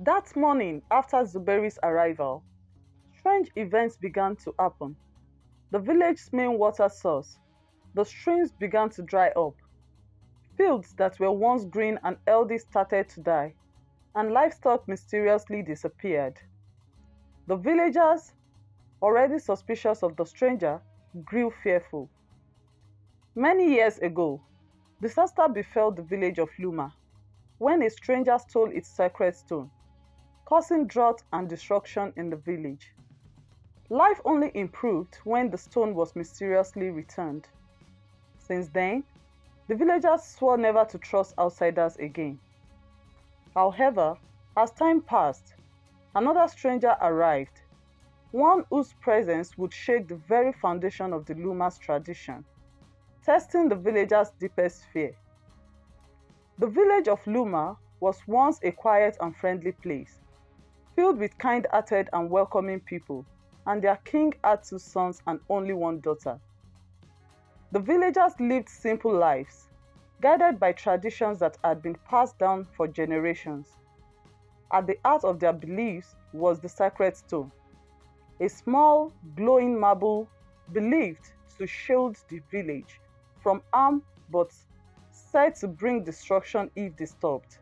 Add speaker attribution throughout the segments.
Speaker 1: That morning, after Zuberi's arrival, strange events began to happen. The village's main water source, the streams began to dry up, fields that were once green and healthy started to die, and livestock mysteriously disappeared. The villagers, already suspicious of the stranger, grew fearful. Many years ago, disaster befell the village of Luma when a stranger stole its sacred stone, causing drought and destruction in the village. Life only improved when the stone was mysteriously returned. Since then, the villagers swore never to trust outsiders again. However, as time passed, another stranger arrived, one whose presence would shake the very foundation of the Luma's tradition, testing the villagers' deepest fear. The village of Luma was once a quiet and friendly place, filled with kind-hearted and welcoming people, and their king had two sons and only one daughter. The villagers lived simple lives, guided by traditions that had been passed down for generations. At the heart of their beliefs was the sacred stone, a small, glowing marble believed to shield the village from harm but said to bring destruction if disturbed.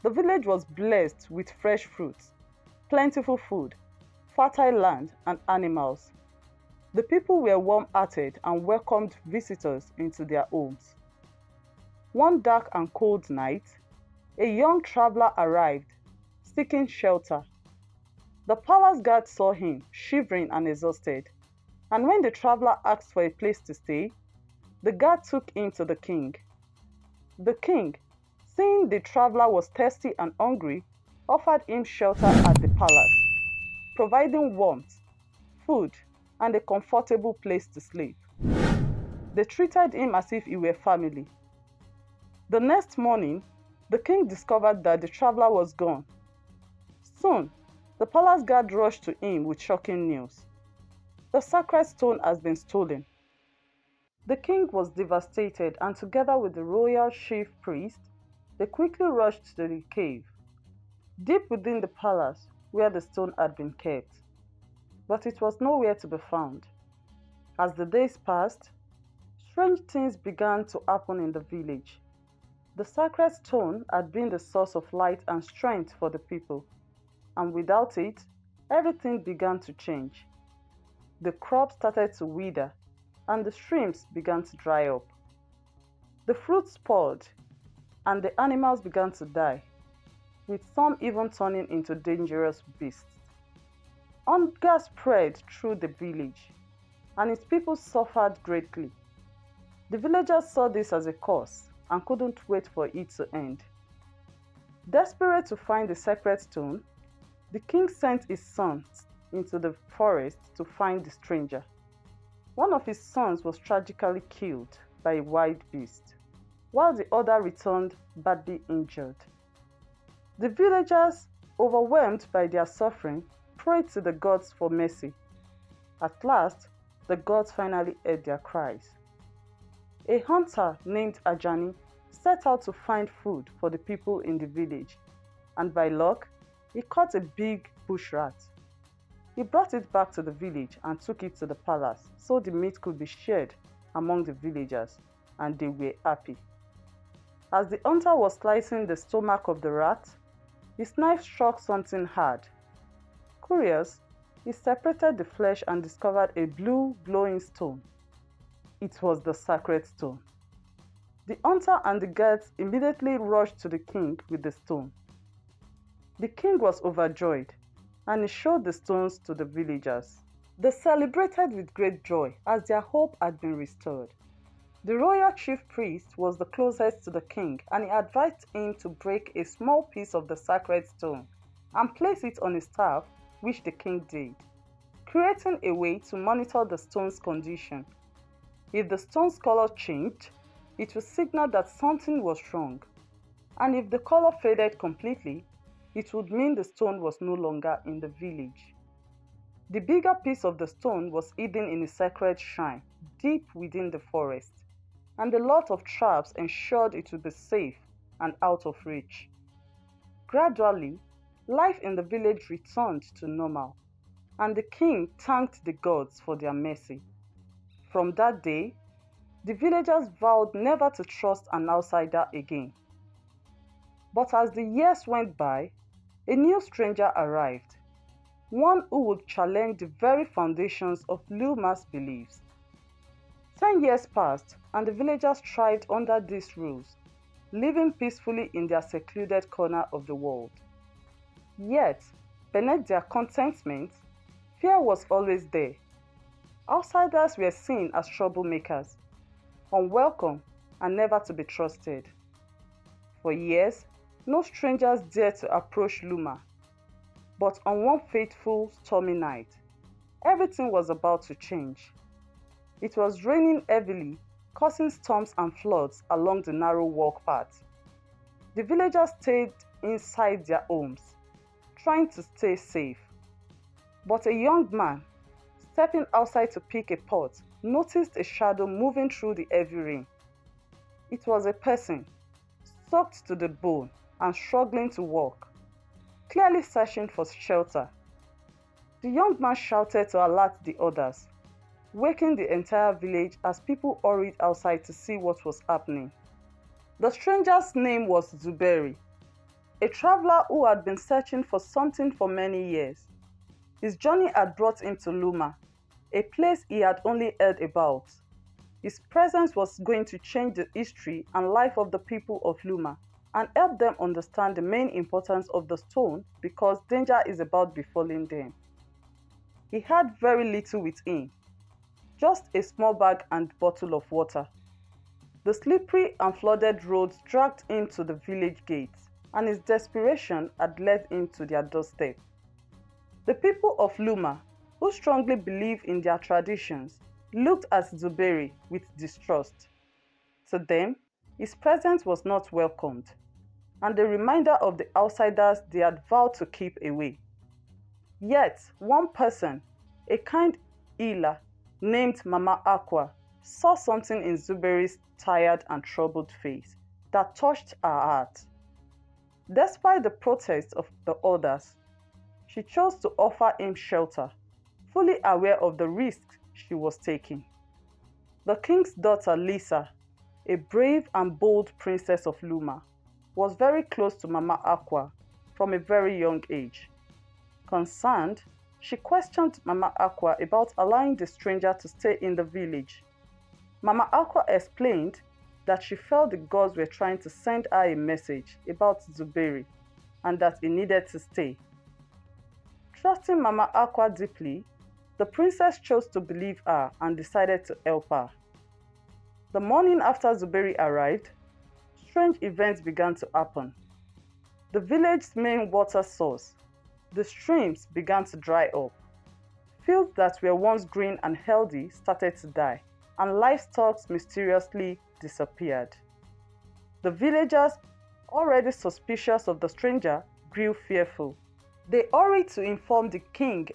Speaker 1: The village was blessed with fresh fruits, plentiful food, fertile land, and animals. The people were warm-hearted and welcomed visitors into their homes. One dark and cold night, a young traveler arrived, seeking shelter. The palace guard saw him, shivering and exhausted, and when the traveler asked for a place to stay, the guard took him to the king. The king, seeing the traveler was thirsty and hungry, offered him shelter at the palace, providing warmth, food, and a comfortable place to sleep. They treated him as if he were family. The next morning, the king discovered that the traveler was gone. Soon, the palace guard rushed to him with shocking news. The sacred stone has been stolen. The king was devastated, and together with the royal chief priest, they quickly rushed to the cave, deep within the palace where the stone had been kept. But it was nowhere to be found. As the days passed, strange things began to happen in the village. The sacred stone had been the source of light and strength for the people, and without it, everything began to change. The crops started to wither, and the streams began to dry up. The fruit spoiled, and the animals began to die, with some even turning into dangerous beasts. Hunger spread through the village, and its people suffered greatly. The villagers saw this as a curse and couldn't wait for it to end. Desperate to find the sacred stone, the king sent his sons into the forest to find the stranger. One of his sons was tragically killed by a wild beast, while the other returned badly injured. The villagers, overwhelmed by their suffering, prayed to the gods for mercy. At last, the gods finally heard their cries. A hunter named Ajani set out to find food for the people in the village, and by luck, he caught a big bush rat. He brought it back to the village and took it to the palace so the meat could be shared among the villagers, and they were happy. As the hunter was slicing the stomach of the rat, his knife struck something hard. Curious, he separated the flesh and discovered a blue, glowing stone. It was the sacred stone. The hunter and the guards immediately rushed to the king with the stone. The king was overjoyed, and he showed the stones to the villagers. They celebrated with great joy as their hope had been restored. The royal chief priest was the closest to the king, and he advised him to break a small piece of the sacred stone and place it on a staff, which the king did, creating a way to monitor the stone's condition. If the stone's color changed, it would signal that something was wrong, and if the color faded completely, it would mean the stone was no longer in the village. The bigger piece of the stone was hidden in a sacred shrine deep within the forest, and a lot of traps ensured it would be safe and out of reach. Gradually, life in the village returned to normal, and the king thanked the gods for their mercy. From that day, the villagers vowed never to trust an outsider again. But as the years went by, a new stranger arrived, one who would challenge the very foundations of Luma's beliefs. 10 years passed, and the villagers thrived under these rules, living peacefully in their secluded corner of the world. Yet, beneath their contentment, fear was always there. Outsiders were seen as troublemakers, unwelcome, and never to be trusted. For years, no strangers dared to approach Luma. But on one fateful, stormy night, everything was about to change. It was raining heavily, causing storms and floods along the narrow walk path. The villagers stayed inside their homes, trying to stay safe. But a young man, stepping outside to pick a pot, noticed a shadow moving through the heavy rain. It was a person, soaked to the bone and struggling to walk, clearly searching for shelter. The young man shouted to alert the others, waking the entire village as people hurried outside to see what was happening. The stranger's name was Zuberi, a traveler who had been searching for something for many years. His journey had brought him to Luma, a place he had only heard about. His presence was going to change the history and life of the people of Luma and help them understand the main importance of the stone because danger is about befalling them. He had very little with him, just a small bag and bottle of water. The slippery and flooded roads dragged him to the village gates, and his desperation had led him to their doorstep. The people of Luma, who strongly believe in their traditions, looked at Zuberi with distrust. To them, his presence was not welcomed, and a reminder of the outsiders they had vowed to keep away. Yet, one person, a kind healer named Mama Aqua, saw something in Zuberi's tired and troubled face that touched her heart. Despite the protests of the others, she chose to offer him shelter, fully aware of the risks she was taking. The king's daughter Lisa, a brave and bold princess of Luma, was very close to Mama Aqua from a very young age. Concerned, she questioned Mama Aqua about allowing the stranger to stay in the village. Mama Aqua explained that she felt the gods were trying to send her a message about Zuberi and that he needed to stay. Trusting Mama Aqua deeply, the princess chose to believe her and decided to help her. The morning after Zuberi arrived, strange events began to happen. The village's main water source, the streams, began to dry up. Fields that were once green and healthy started to die, and livestock mysteriously disappeared. The villagers, already suspicious of the stranger, grew fearful. They hurried to inform the king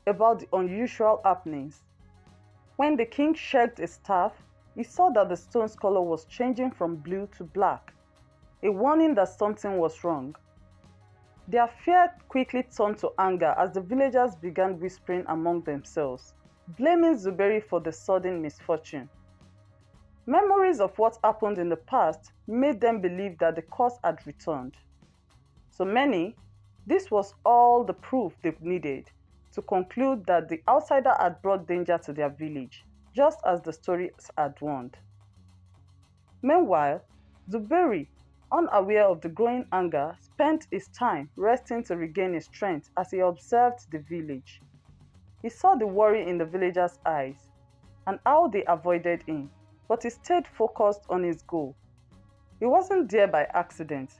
Speaker 1: about the unusual happenings. When the king checked his staff, he saw that the stone's color was changing from blue to black, a warning that something was wrong. Their fear quickly turned to anger as the villagers began whispering among themselves, blaming Zuberi for the sudden misfortune. Memories of what happened in the past made them believe that the curse had returned. So many, this was all the proof they needed to conclude that the outsider had brought danger to their village, just as the stories had warned. Meanwhile, Zuberi, unaware of the growing anger, spent his time resting to regain his strength as he observed the village. He saw the worry in the villagers' eyes and how they avoided him, but he stayed focused on his goal. He wasn't there by accident.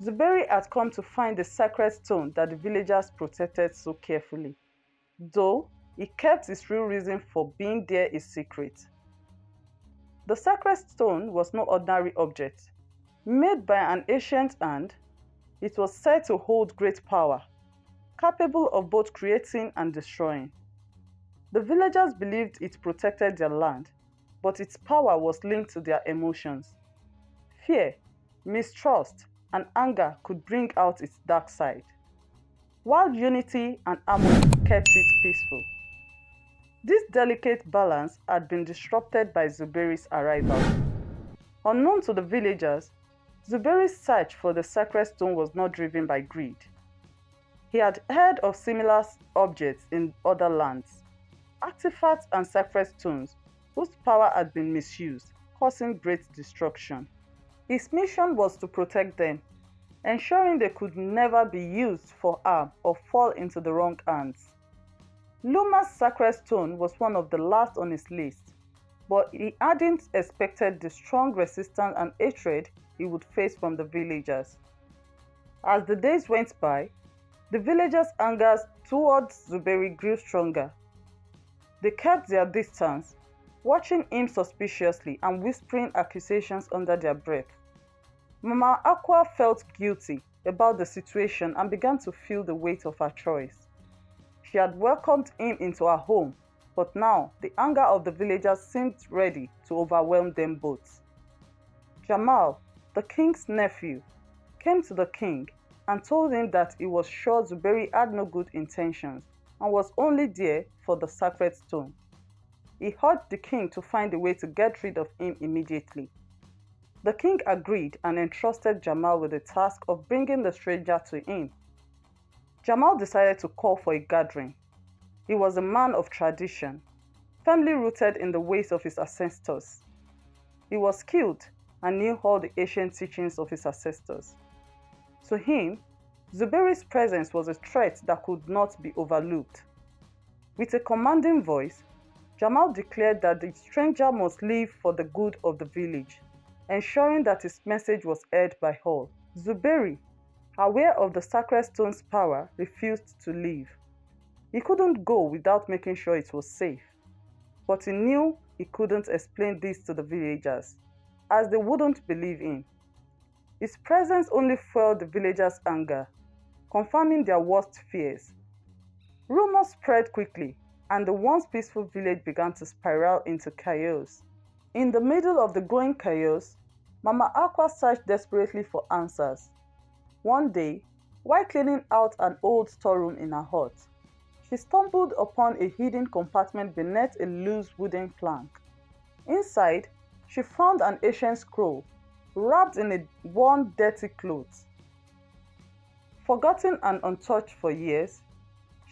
Speaker 1: Zuberi had come to find the sacred stone that the villagers protected so carefully, though he kept his real reason for being there a secret. The sacred stone was no ordinary object. Made by an ancient hand, it was said to hold great power, capable of both creating and destroying. The villagers believed it protected their land, but its power was linked to their emotions. Fear, mistrust, and anger could bring out its dark side. while unity and harmony kept it peaceful. This delicate balance had been disrupted by Zuberi's arrival. Unknown to the villagers, Zuberi's search for the sacred stone was not driven by greed. He had heard of similar objects in other lands, artifacts and sacred stones whose power had been misused, causing great destruction. His mission was to protect them, ensuring they could never be used for harm or fall into the wrong hands. Luma's sacred stone was one of the last on his list, but he hadn't expected the strong resistance and hatred he would face from the villagers. As the days went by, the villagers' anger towards Zuberi grew stronger. They kept their distance, watching him suspiciously and whispering accusations under their breath. Mama Aqua felt guilty about the situation and began to feel the weight of her choice. She had welcomed him into her home, but now the anger of the villagers seemed ready to overwhelm them both. Jamal, the king's nephew, came to the king and told him that he was sure Zuberi had no good intentions and was only there for the sacred stone. He urged the king to find a way to get rid of him immediately. The king agreed and entrusted Jamal with the task of bringing the stranger to him. Jamal decided to call for a gathering. He was a man of tradition, firmly rooted in the ways of his ancestors. He was skilled and knew all the ancient teachings of his ancestors. To him, Zuberi's presence was a threat that could not be overlooked. With a commanding voice, Jamal declared that the stranger must live for the good of the village, ensuring that his message was heard by all. Zuberi, aware of the sacred stone's power, refused to leave. He couldn't go without making sure it was safe, but he knew he couldn't explain this to the villagers, as they wouldn't believe him. His presence only fueled the villagers' anger, confirming their worst fears. Rumors spread quickly, and the once peaceful village began to spiral into chaos. In the middle of the growing chaos, Mama Aqua searched desperately for answers. One day, while cleaning out an old storeroom in her hut, she stumbled upon a hidden compartment beneath a loose wooden plank. Inside, she found an ancient scroll, wrapped in a worn, dirty cloth. Forgotten and untouched for years,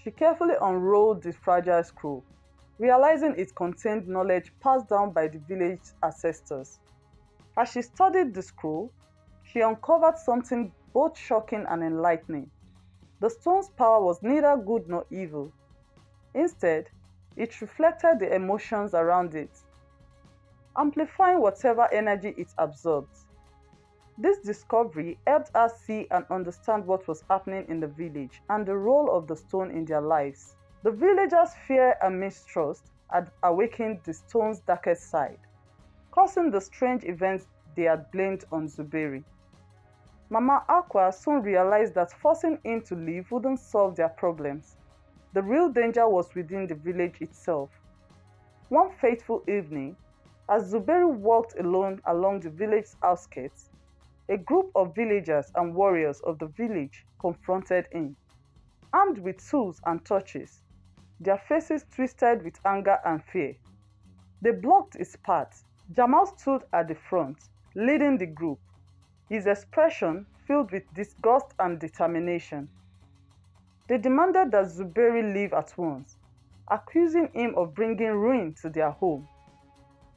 Speaker 1: she carefully unrolled the fragile scroll, realizing it contained knowledge passed down by the village's ancestors. As she studied the scroll, she uncovered something both shocking and enlightening. The stone's power was neither good nor evil. Instead, it reflected the emotions around it, amplifying whatever energy it absorbed. This discovery helped us see and understand what was happening in the village and the role of the stone in their lives. The villagers' fear and mistrust had awakened the stone's darkest side, causing the strange events they had blamed on Zuberi. Mama Aqua soon realized that forcing him to leave wouldn't solve their problems. The real danger was within the village itself. One fateful evening, as Zuberi walked alone along the village's outskirts, a group of villagers and warriors of the village confronted him. Armed with tools and torches, their faces twisted with anger and fear. They blocked his path. Jamal stood at the front, leading the group, his expression filled with disgust and determination. They demanded that Zuberi leave at once, accusing him of bringing ruin to their home.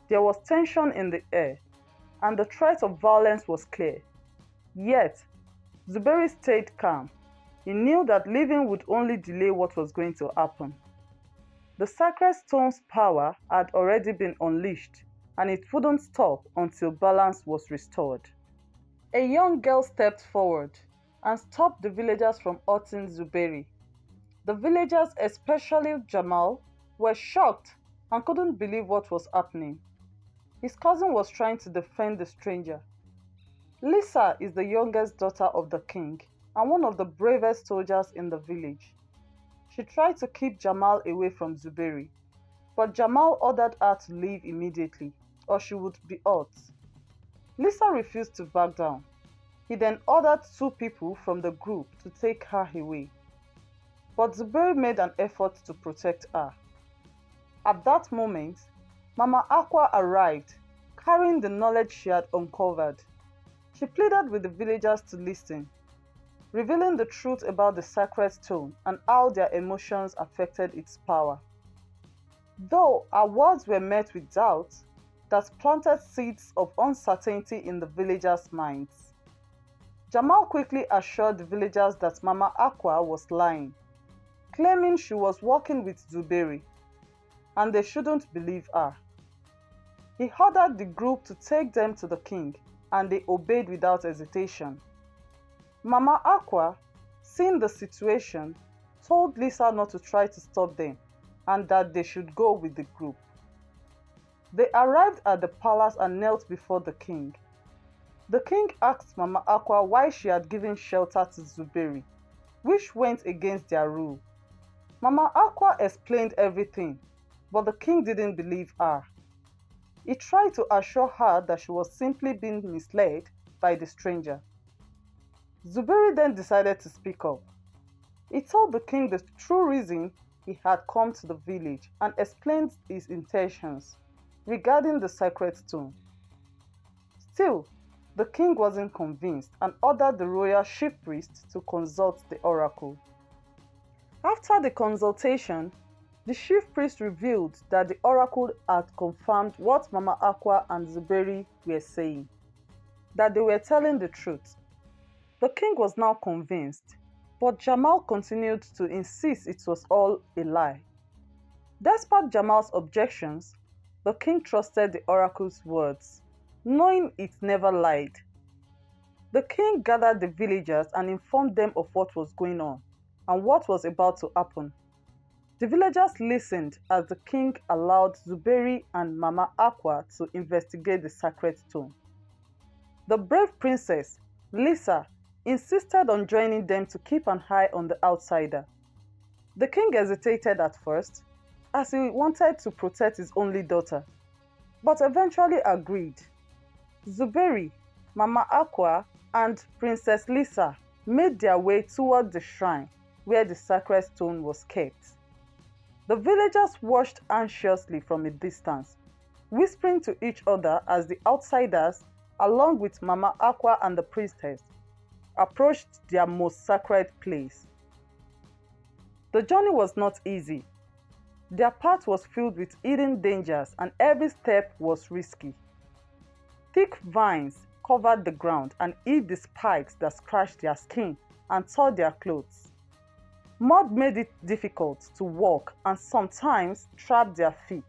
Speaker 1: There was tension in the air, and the threat of violence was clear. Yet, Zuberi stayed calm. He knew that leaving would only delay what was going to happen. The sacred stone's power had already been unleashed, and it wouldn't stop until balance was restored. A young girl stepped forward and stopped the villagers from hurting Zuberi. The villagers, especially Jamal, were shocked and couldn't believe what was happening. His cousin was trying to defend the stranger. Lisa is the youngest daughter of the king and one of the bravest soldiers in the village. She tried to keep Jamal away from Zuberi, but Jamal ordered her to leave immediately or she would be hurt. Lisa refused to back down. He then ordered two people from the group to take her away. but Zuberi made an effort to protect her. At that moment, Mama Aqua arrived, carrying the knowledge she had uncovered. She pleaded with the villagers to listen, revealing the truth about the sacred stone and how their emotions affected its power. Though her words were met with doubt, that planted seeds of uncertainty in the villagers' minds. Jamal quickly assured the villagers that Mama Aqua was lying, claiming she was working with Zuberi, and they shouldn't believe her. He ordered the group to take them to the king, and they obeyed without hesitation. Mama Aqua, seeing the situation, told Lisa not to try to stop them and that they should go with the group. They arrived at the palace and knelt before the king. The king asked Mama Aqua why she had given shelter to Zuberi, which went against their rule. Mama Aqua explained everything, but the king didn't believe her. He tried to assure her that she was simply being misled by the stranger. Zuberi then decided to speak up. He told the king the true reason he had come to the village and explained his intentions regarding the sacred stone. Still, the king wasn't convinced and ordered the royal chief priest to consult the oracle. After the consultation, the chief priest revealed that the oracle had confirmed what Mama Aqua and Zuberi were saying, that they were telling the truth. The king was now convinced, but Jamal continued to insist it was all a lie. Despite Jamal's objections, the king trusted the oracle's words, knowing it never lied. The king gathered the villagers and informed them of what was going on and what was about to happen. The villagers listened as the king allowed Zuberi and Mama Aqua to investigate the sacred stone. The brave princess, Lisa, insisted on joining them to keep an eye on the outsider. The king hesitated at first, as he wanted to protect his only daughter, but eventually agreed. Zuberi, Mama Aqua, and Princess Lisa made their way toward the shrine where the sacred stone was kept. The villagers watched anxiously from a distance, whispering to each other as the outsiders, along with Mama Aqua and the priestess, approached their most sacred place. The journey was not easy. Their path was filled with hidden dangers and every step was risky. Thick vines covered the ground and hid the spikes that scratched their skin and tore their clothes. Mud made it difficult to walk and sometimes trapped their feet.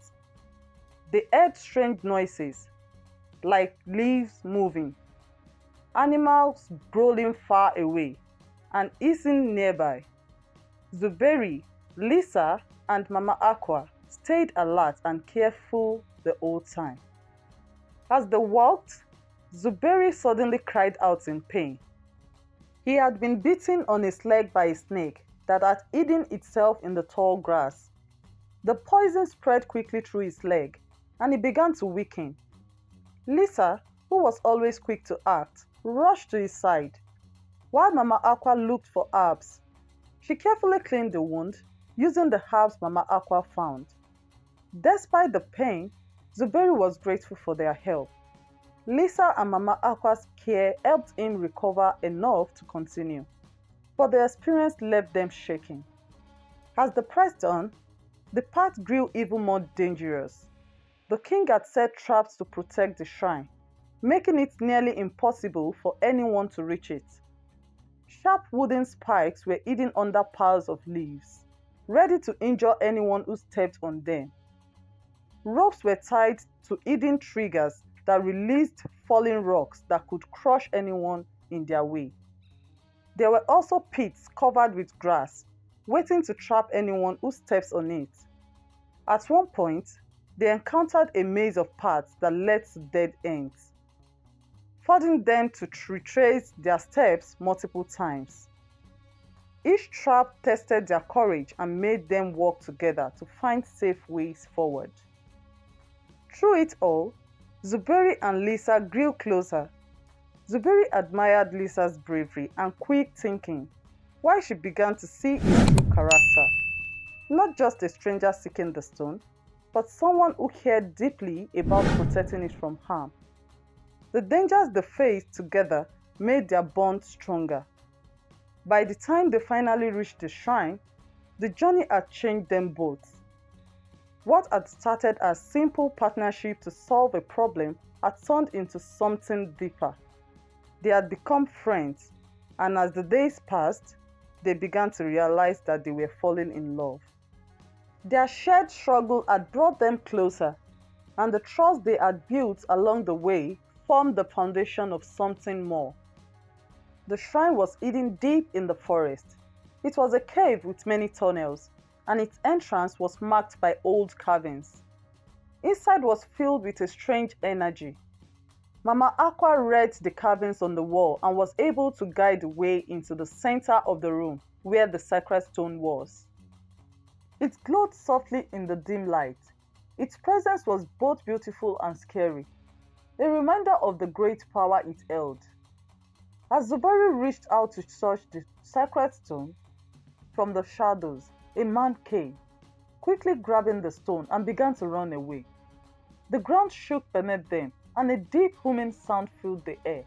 Speaker 1: They heard strange noises, like leaves moving, animals growling far away, and hissing nearby. Zuberi, Lisa, and Mama Aqua stayed alert and careful the whole time. As they walked, Zuberi suddenly cried out in pain. He had been bitten on his leg by a snake that had hidden itself in the tall grass. The poison spread quickly through his leg, and he began to weaken. Lisa, who was always quick to act, rushed to his side, while Mama Aqua looked for herbs. She carefully cleaned the wound using the herbs Mama Aqua found. Despite the pain, Zuberi was grateful for their help. Lisa and Mama Aqua's care helped him recover enough to continue, but the experience left them shaking. As they pressed on, the path grew even more dangerous. The king had set traps to protect the shrine, making it nearly impossible for anyone to reach it. Sharp wooden spikes were hidden under piles of leaves, ready to injure anyone who stepped on them. Ropes were tied to hidden triggers that released falling rocks that could crush anyone in their way. There were also pits covered with grass, waiting to trap anyone who steps on it. At one point, they encountered a maze of paths that led to dead ends, forcing them to retrace their steps multiple times. Each trap tested their courage and made them work together to find safe ways forward. Through it all, Zuberi and Lisa grew closer. Zuberi admired Lisa's bravery and quick thinking, why she began to see his true character. Not just a stranger seeking the stone, but someone who cared deeply about protecting it from harm. The dangers they faced together made their bond stronger. By the time they finally reached the shrine, the journey had changed them both. What had started as simple partnership to solve a problem had turned into something deeper. They had become friends, and as the days passed, they began to realize that they were falling in love. Their shared struggle had brought them closer, and the trust they had built along the way formed the foundation of something more. The shrine was hidden deep in the forest. It was a cave with many tunnels, and its entrance was marked by old carvings. Inside was filled with a strange energy. Mama Aqua read the carvings on the wall and was able to guide the way into the center of the room where the sacred stone was. It glowed softly in the dim light. Its presence was both beautiful and scary, a reminder of the great power it held. As Zuberi reached out to touch the sacred stone, from the shadows, a man came, quickly grabbing the stone and began to run away. The ground shook beneath them, and a deep humming sound filled the air.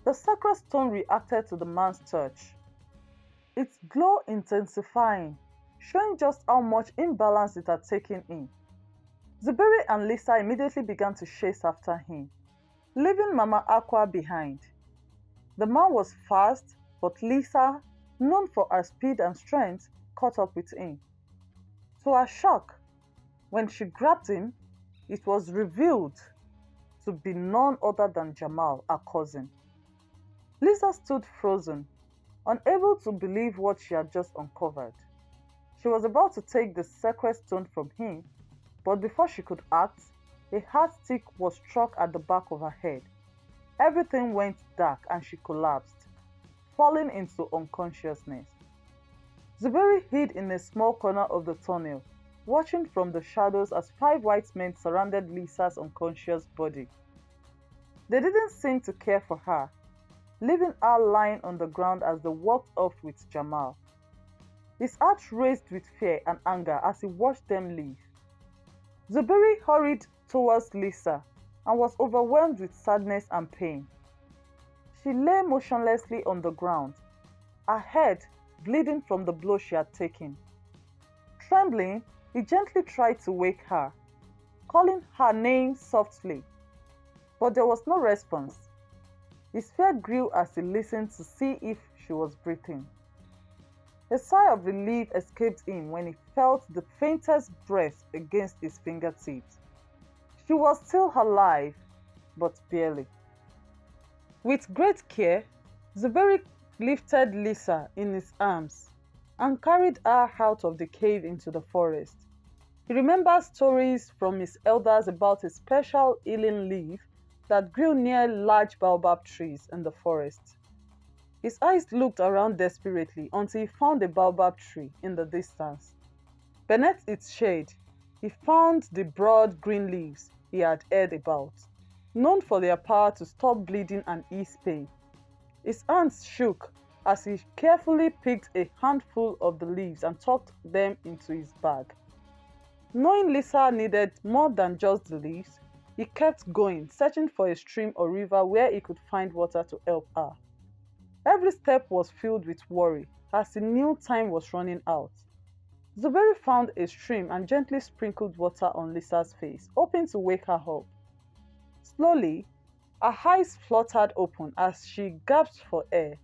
Speaker 1: The sacred stone reacted to the man's touch, its glow intensifying, showing just how much imbalance it had taken in. Zuberi and Lisa immediately began to chase after him, leaving Mama Aqua behind. The man was fast, but Lisa, known for her speed and strength, caught up with him. To her shock, when she grabbed him, it was revealed to be none other than Jamal, her cousin. Lisa stood frozen, unable to believe what she had just uncovered. She was about to take the sacred stone from him, but before she could act, a hard stick was struck at the back of her head. Everything went dark and she collapsed, falling into unconsciousness. Zuberi hid in a small corner of the tunnel, watching from the shadows as 5 white men surrounded Lisa's unconscious body. They didn't seem to care for her, leaving her lying on the ground as they walked off with Jamal. His heart raced with fear and anger as he watched them leave. Zuberi hurried towards Lisa and was overwhelmed with sadness and pain. She lay motionlessly on the ground, her head bleeding from the blow she had taken. Trembling, he gently tried to wake her, calling her name softly, but there was no response. His fear grew as he listened to see if she was breathing. A sigh of relief escaped him when he felt the faintest breath against his fingertips. She was still alive, but barely. With great care, Zuberi lifted Lisa in his arms and carried her out of the cave into the forest. He remembered stories from his elders about a special healing leaf that grew near large baobab trees in the forest. His eyes looked around desperately until he found a baobab tree in the distance. Beneath its shade, he found the broad green leaves he had heard about, known for their power to stop bleeding and ease pain. His hands shook as he carefully picked a handful of the leaves and tucked them into his bag. Knowing Lisa needed more than just the leaves, he kept going, searching for a stream or river where he could find water to help her. Every step was filled with worry as he knew time was running out. Zuberi found a stream and gently sprinkled water on Lisa's face, hoping to wake her up. Slowly, her eyes fluttered open as she gasped for air.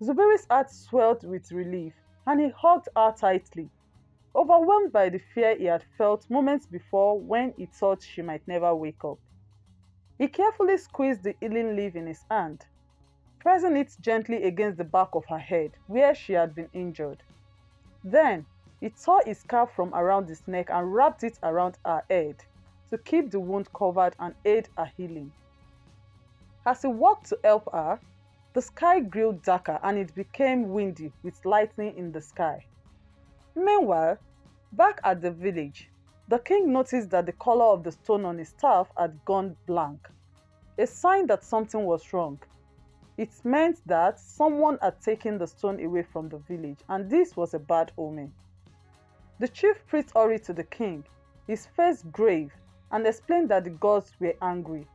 Speaker 1: Zuberi's heart swelled with relief and he hugged her tightly, overwhelmed by the fear he had felt moments before when he thought she might never wake up. He carefully squeezed the healing leaf in his hand, pressing it gently against the back of her head where she had been injured. Then, he tore his scarf from around his neck and wrapped it around her head to keep the wound covered and aid her healing. As he walked to help her, the sky grew darker and it became windy with lightning in the sky. Meanwhile, back at the village, the king noticed that the color of the stone on his staff had gone blank, a sign that something was wrong. It meant that someone had taken the stone away from the village, and this was a bad omen. The chief priest hurried to the king, his face grave, and explained that the gods were angry.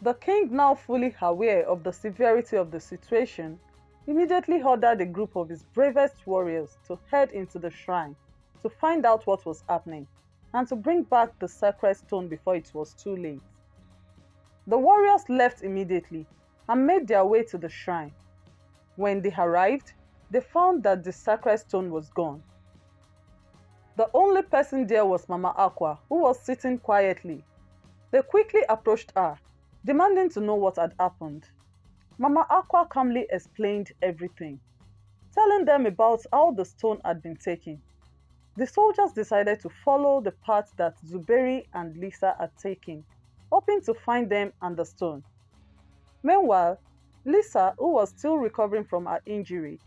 Speaker 1: The king, now fully aware of the severity of the situation, immediately ordered a group of his bravest warriors to head into the shrine to find out what was happening and to bring back the sacred stone before it was too late. The warriors left immediately and made their way to the shrine. When they arrived, they found that the sacred stone was gone. The only person there was Mama Aqua, who was sitting quietly. They quickly approached her, demanding to know what had happened. Mama Aqua calmly explained everything, telling them about how the stone had been taken. The soldiers decided to follow the path that Zuberi and Lisa had taken, hoping to find them and the stone. Meanwhile, Lisa, who was still recovering from her injury,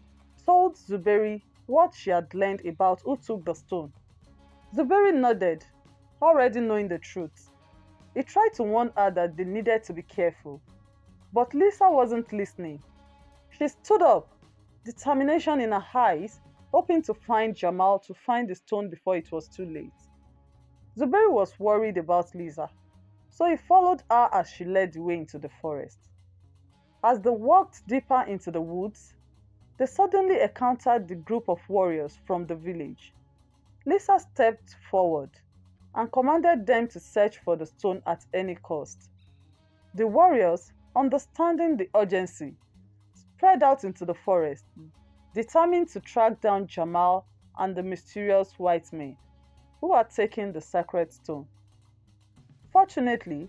Speaker 1: told Zuberi what she had learned about who took the stone. Zuberi nodded, already knowing the truth. He tried to warn her that they needed to be careful, but Lisa wasn't listening. She stood up, determination in her eyes, hoping to find Jamal to find the stone before it was too late. Zuberi was worried about Lisa, so he followed her as she led the way into the forest. As they walked deeper into the woods, they suddenly encountered the group of warriors from the village. Lisa stepped forward and commanded them to search for the stone at any cost. The warriors, understanding the urgency, spread out into the forest, determined to track down Jamal and the mysterious white men who had taken the sacred stone. Fortunately,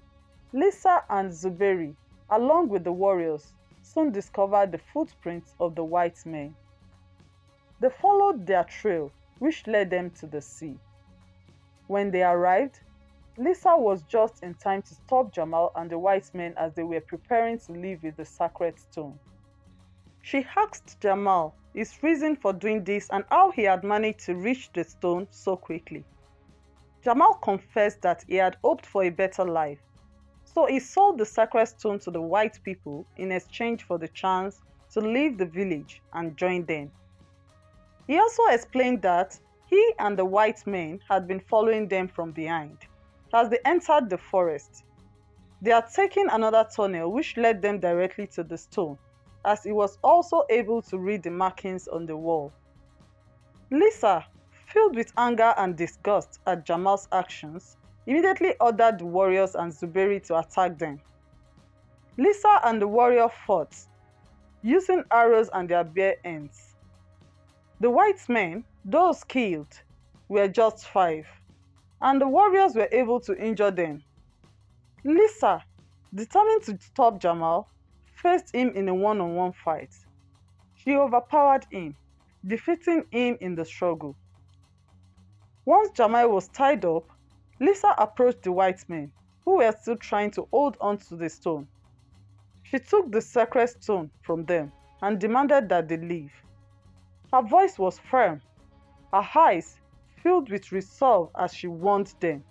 Speaker 1: Lisa and Zuberi, along with the warriors, soon discovered the footprints of the white men. They followed their trail, which led them to the sea. When they arrived, Lisa was just in time to stop Jamal and the white men as they were preparing to leave with the sacred stone. She asked Jamal his reason for doing this and how he had managed to reach the stone so quickly. Jamal confessed that he had hoped for a better life, so he sold the sacred stone to the white people in exchange for the chance to leave the village and join them. He also explained that he and the white men had been following them from behind. As they entered the forest, they had taken another tunnel which led them directly to the stone, as he was also able to read the markings on the wall. Lisa, filled with anger and disgust at Jamal's actions, immediately ordered the warriors and Zuberi to attack them. Lisa and the warrior fought, using arrows and their bare ends. The white men, those killed, were just 5, and the warriors were able to injure them. Lisa, determined to stop Jamal, faced him in a one-on-one fight. She overpowered him, defeating him in the struggle. Once Jamal was tied up, Lisa approached the white men, who were still trying to hold on to the stone. She took the sacred stone from them and demanded that they leave. Her voice was firm, her eyes filled with resolve as she warned them.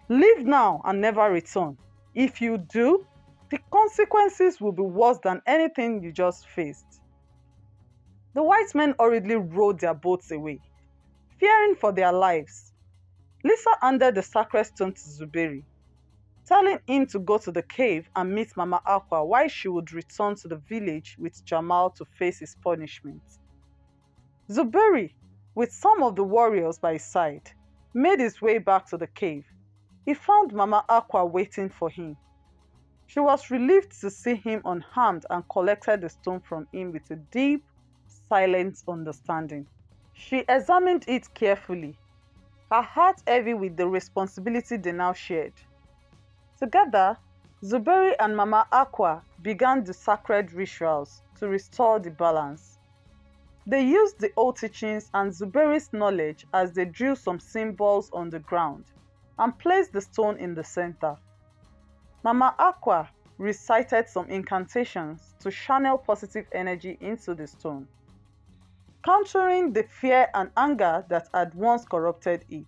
Speaker 1: Leave now and never return. If you do, the consequences will be worse than anything you just faced. The white men hurriedly rowed their boats away, fearing for their lives. Lisa handed the sacred stone to Zuberi, telling him to go to the cave and meet Mama Aqua while she would return to the village with Jamal to face his punishment. Zuberi, with some of the warriors by his side, made his way back to the cave. He found Mama Aqua waiting for him. She was relieved to see him unharmed and collected the stone from him with a deep, silent understanding. She examined it carefully, her heart heavy with the responsibility they now shared. Together, Zuberi and Mama Aqua began the sacred rituals to restore the balance. They used the old teachings and Zuberi's knowledge as they drew some symbols on the ground and placed the stone in the center. Mama Aqua recited some incantations to channel positive energy into the stone, countering the fear and anger that had once corrupted it.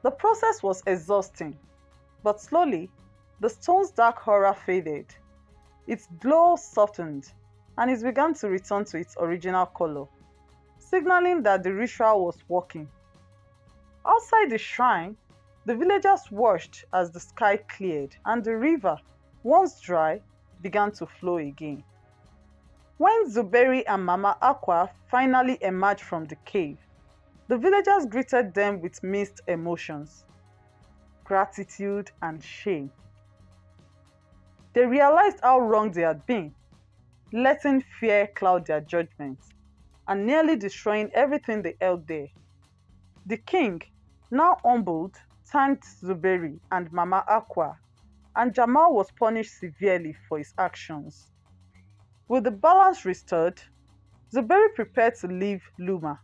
Speaker 1: The process was exhausting, but slowly, the stone's dark aura faded. Its glow softened, and it began to return to its original color, signaling that the ritual was working. Outside the shrine, the villagers watched as the sky cleared and the river, once dry, began to flow again. When Zuberi and Mama Aqua finally emerged from the cave, the villagers greeted them with mixed emotions, gratitude and shame. They realized how wrong they had been, letting fear cloud their judgment, and nearly destroying everything they held dear. The king, now humbled, thanked Zuberi and Mama Aqua, and Jamal was punished severely for his actions. With the balance restored, Zuberi prepared to leave Luma.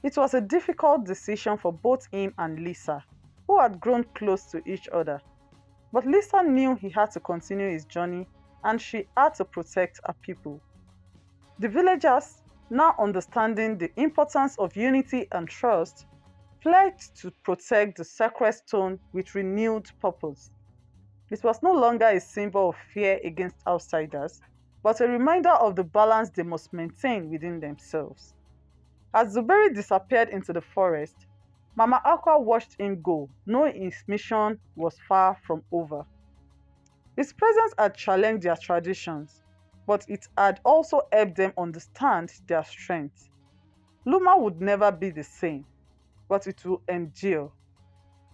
Speaker 1: It was a difficult decision for both him and Lisa, who had grown close to each other. But Lisa knew he had to continue his journey and she had to protect her people. The villagers, now understanding the importance of unity and trust, pledged to protect the sacred stone with renewed purpose. It was no longer a symbol of fear against outsiders, but a reminder of the balance they must maintain within themselves. As Zuberi disappeared into the forest, Mama Aqua watched him go, knowing his mission was far from over. His presence had challenged their traditions, but it had also helped them understand their strength. Luma would never be the same, but it will endure,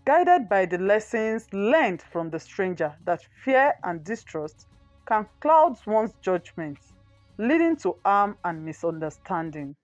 Speaker 1: guided by the lessons learned from the stranger that fear and distrust can cloud one's judgment, leading to harm and misunderstanding.